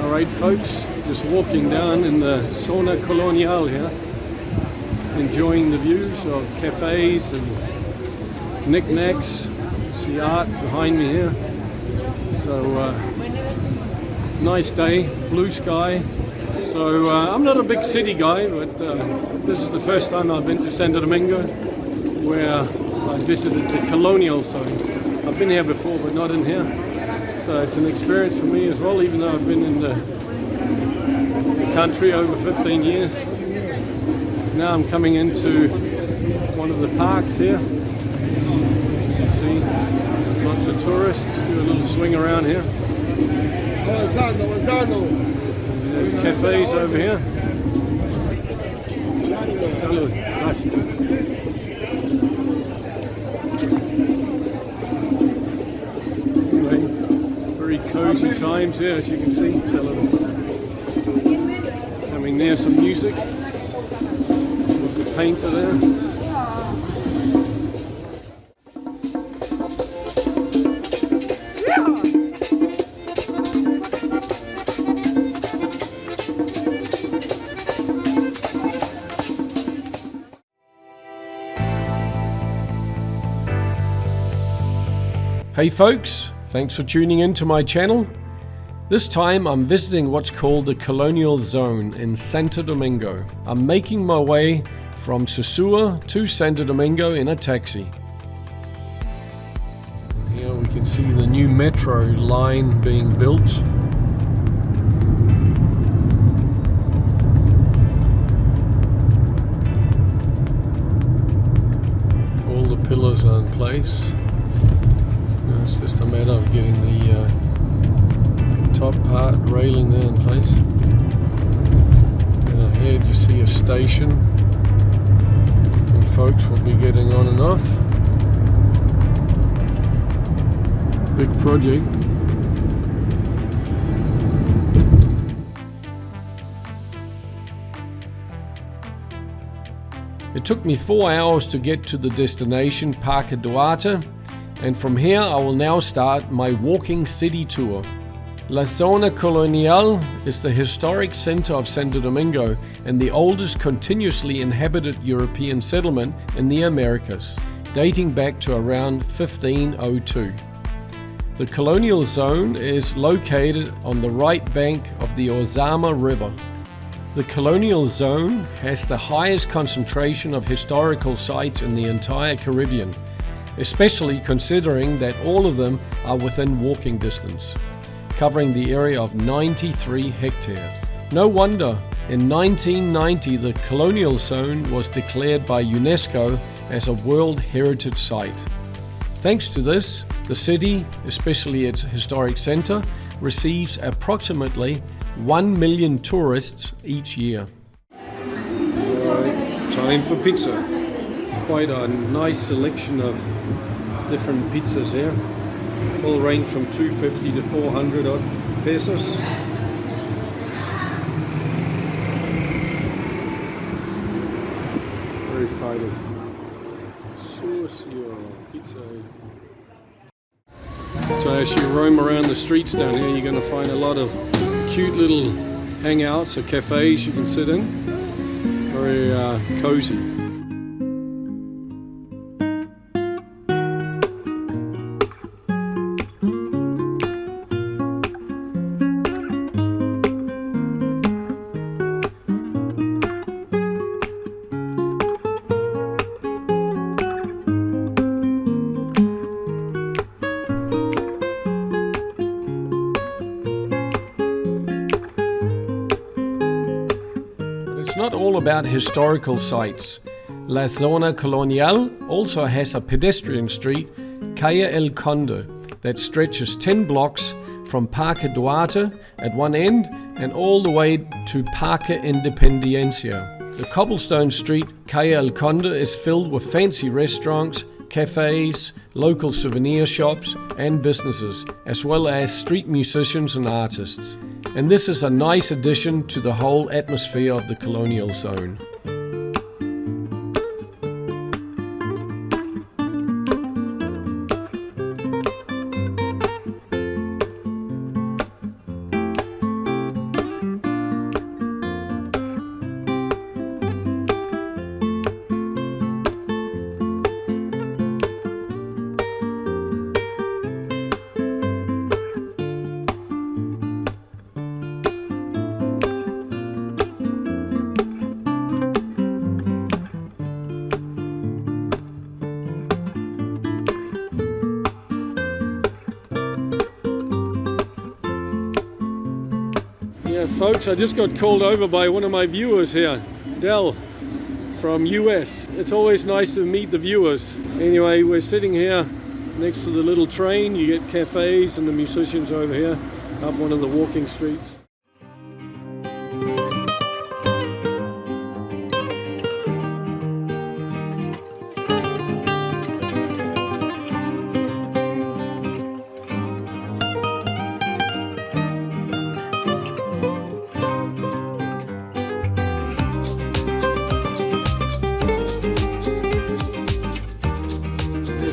Alright folks, just walking down in the Zona Colonial here, enjoying the views of cafes and knickknacks. See art behind me here. So nice day, blue sky. So I'm not a big city guy, but this is the first time I've been to Santo Domingo, where I visited the Colonial. So I've been here before, but not in here. So it's an experience for me as well, even though I've been in the country over 15 years. Now I'm coming into one of the parks here. You can see lots of tourists do a little swing around here. There's cafes over here. Hello. Nice. Cozy times here, as you can see. Coming near some music. There's a painter there. Hey folks, thanks for tuning in to my channel. This time I'm visiting what's called the Colonial Zone in Santo Domingo. I'm making my way from Sosua to Santo Domingo in a taxi. Here we can see the new metro line being built. All the pillars are in place. It's just a matter of getting the top part railing there in place. And ahead you see a station where folks will be getting on and off. Big project. It took me 4 hours to get to the destination, Parque Duarte. And from here I will now start my walking city tour. La Zona Colonial is the historic center of Santo Domingo and the oldest continuously inhabited European settlement in the Americas, dating back to around 1502. The Colonial Zone is located on the right bank of the Ozama River. The Colonial Zone has the highest concentration of historical sites in the entire Caribbean, especially considering that all of them are within walking distance, covering the area of 93 hectares. No wonder, in 1990 the Colonial Zone was declared by UNESCO as a World Heritage Site. Thanks to this, the city, especially its historic center, receives approximately 1 million tourists each year. Time for pizza. Quite a nice selection of different pizzas here. All range from 250 to 400 odd pesos. Various titles. Sosua pizza. So as you roam around the streets down here, you're going to find a lot of cute little hangouts or cafes you can sit in. Very cozy. Not all about historical sites. La Zona Colonial also has a pedestrian street, Calle El Conde, that stretches 10 blocks from Parque Duarte at one end and all the way to Parque Independencia. The cobblestone street, Calle El Conde, is filled with fancy restaurants, cafes, local souvenir shops and businesses, as well as street musicians and artists. And this is a nice addition to the whole atmosphere of the Colonial Zone. Yeah, folks, I just got called over by one of my viewers here, Del, from US. It's always nice to meet the viewers. Anyway, we're sitting here next to the little train. You get cafes and the musicians over here up one of the walking streets.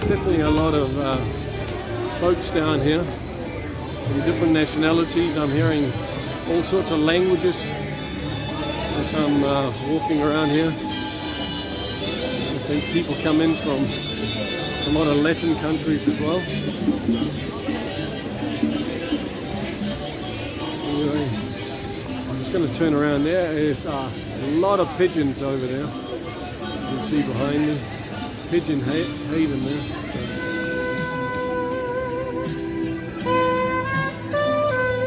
Definitely a lot of folks down here from different nationalities. I'm hearing all sorts of languages as I'm walking around here. I think people come in from a lot of Latin countries as well. Anyway, I'm just going to turn around. There is a lot of pigeons over there. You can see behind me. Pigeon haven there.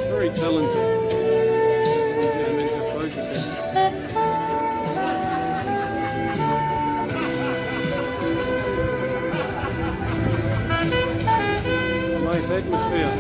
Very talented. Get them into focus here. Nice atmosphere.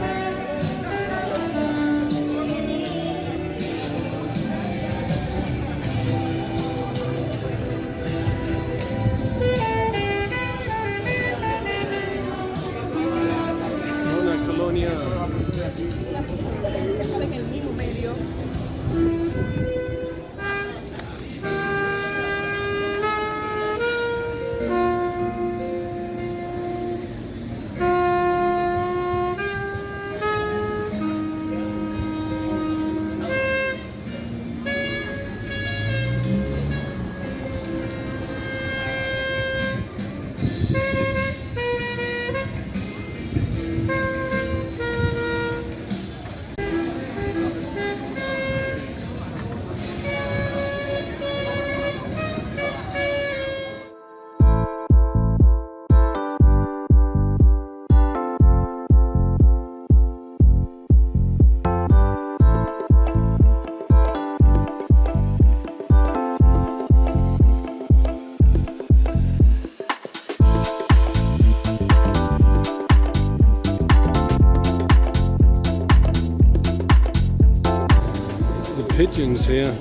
Pigeons here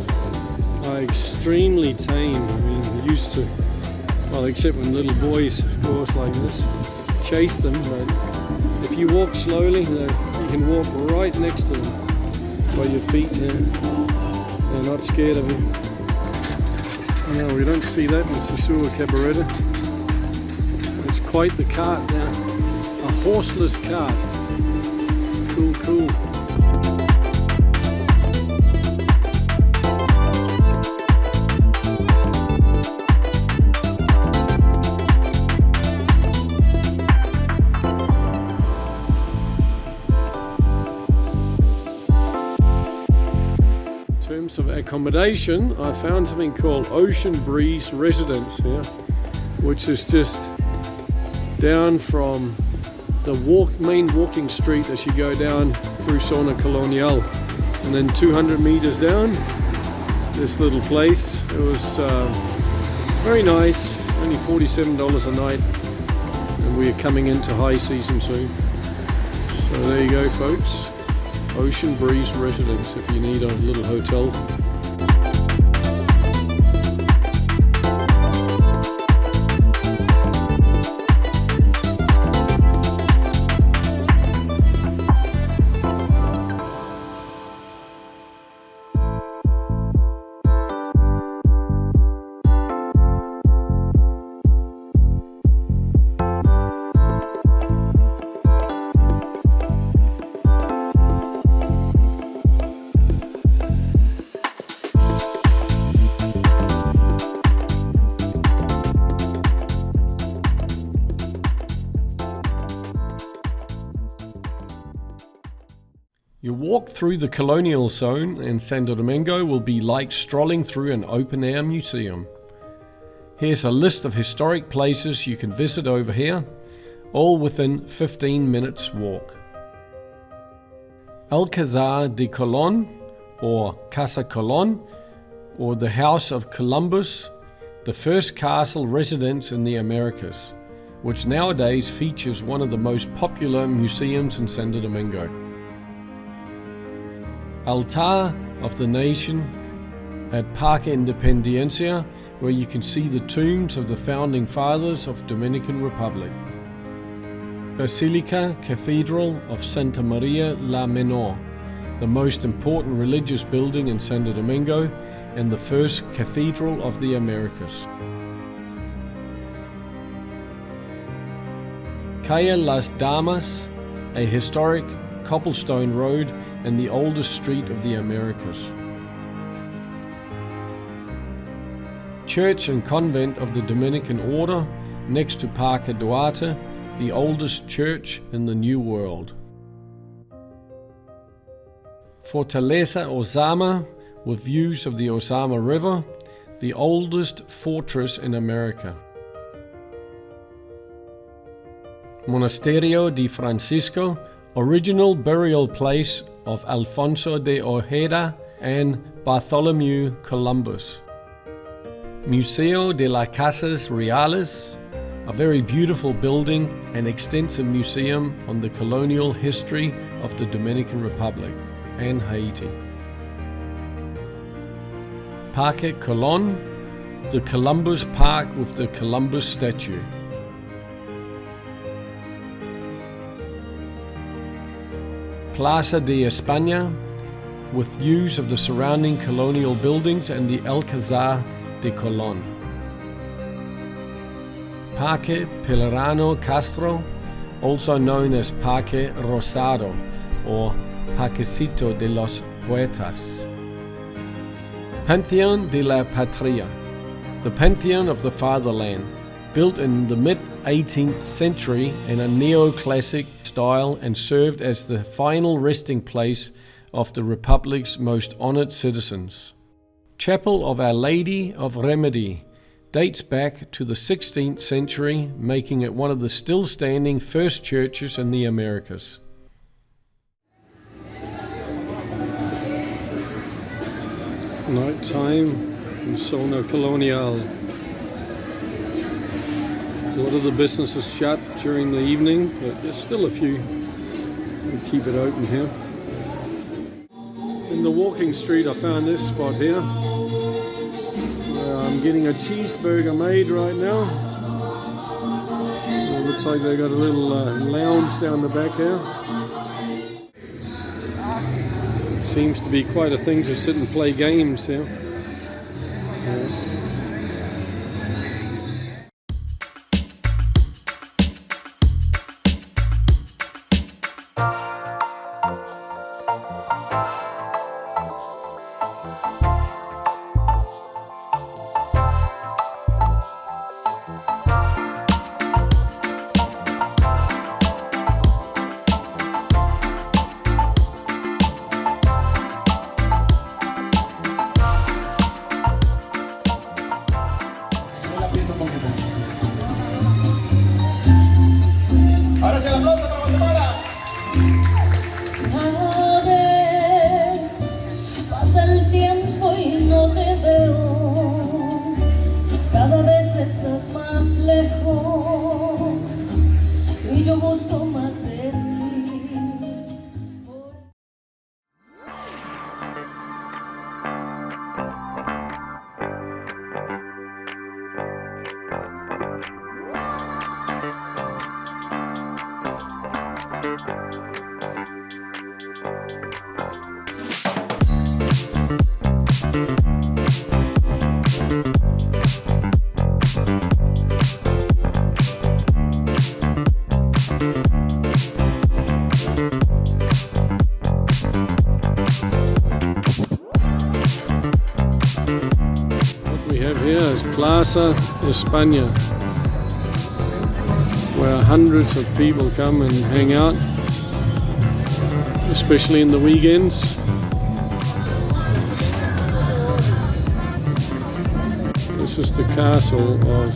are extremely tame. I mean, used to, well, except when little boys, of course, like this, chase them. But if you walk slowly, you can walk right next to them by your feet here. They're not scared of you. No, we don't see that in Sosua, Cabarete. It's quite the cart now. A horseless cart. Cool, cool. Of accommodation, I found something called Ocean Breeze Residence here, which is just down from the main walking street as you go down through Zona Colonial, and then 200 meters down, this little place. It was very nice, only $47 a night, and we are coming into high season soon. So there you go, folks. Ocean Breeze Residence if you need a little hotel. Your walk through the Colonial zone in Santo Domingo will be like strolling through an open-air museum. Here's a list of historic places you can visit over here, all within 15 minutes walk. Alcázar de Colón, or Casa Colon, or the House of Columbus, the first castle residence in the Americas, which nowadays features one of the most popular museums in Santo Domingo. Altar of the Nation at Parque Independencia, where you can see the tombs of the founding fathers of Dominican Republic. Basilica Cathedral of Santa Maria la Menor, the most important religious building in Santo Domingo and the first cathedral of the Americas. Calle Las Damas, a historic cobblestone road and the oldest street of the Americas. Church and Convent of the Dominican Order next to Parque Duarte, the oldest church in the New World. Fortaleza Ozama, with views of the Ozama River, the oldest fortress in America. Monasterio de Francisco, original burial place of Alfonso de Ojeda and Bartholomew Columbus. Museo de las Casas Reales, a very beautiful building and extensive museum on the colonial history of the Dominican Republic and Haiti. Parque Colon, the Columbus Park with the Columbus statue. Plaza Espana, with views of the surrounding colonial buildings and the Alcázar de Colón. Parque Pelerano Castro, also known as Parque Rosado or Parquecito de los Poetas. Pantheon de la Patria, the Pantheon of the Fatherland, built in the mid-18th century in a neoclassic style and served as the final resting place of the Republic's most honored citizens. Chapel of Our Lady of Remedy dates back to the 16th century, making it one of the still standing first churches in the Americas. Night time in Zona Colonial. A lot of the businesses shut during the evening, but there's still a few. We keep it open here. In the walking street, I found this spot here. I'm getting a cheeseburger made right now. It looks like they got a little lounge down the back here. Seems to be quite a thing to sit and play games here. Ahora sí el aplauso para Guatemala. Sabes, pasa el tiempo y no te veo. Cada vez estás más lejos y yo gusto más de ti. Here is Plaza Espana, where hundreds of people come and hang out, especially in the weekends. This is the castle of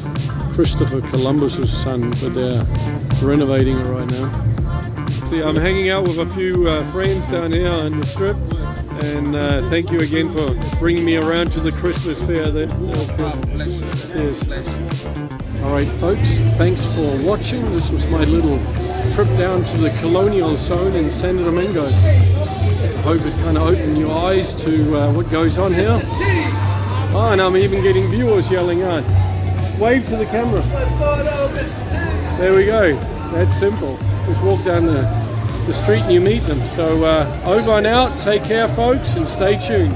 Christopher Columbus's son, but they're renovating it right now. See, I'm hanging out with a few friends down here on the strip, And thank you again for bringing me around to the Christmas fair there. Cheers. All right, folks, thanks for watching. This was my little trip down to the Colonial zone in Santo Domingo. I hope it kind of opened your eyes to what goes on here. Oh, and I'm even getting viewers yelling out. Wave to the camera. There we go. That's simple. Just walk down the street and you meet them. So over and out. Take care, folks, and stay tuned.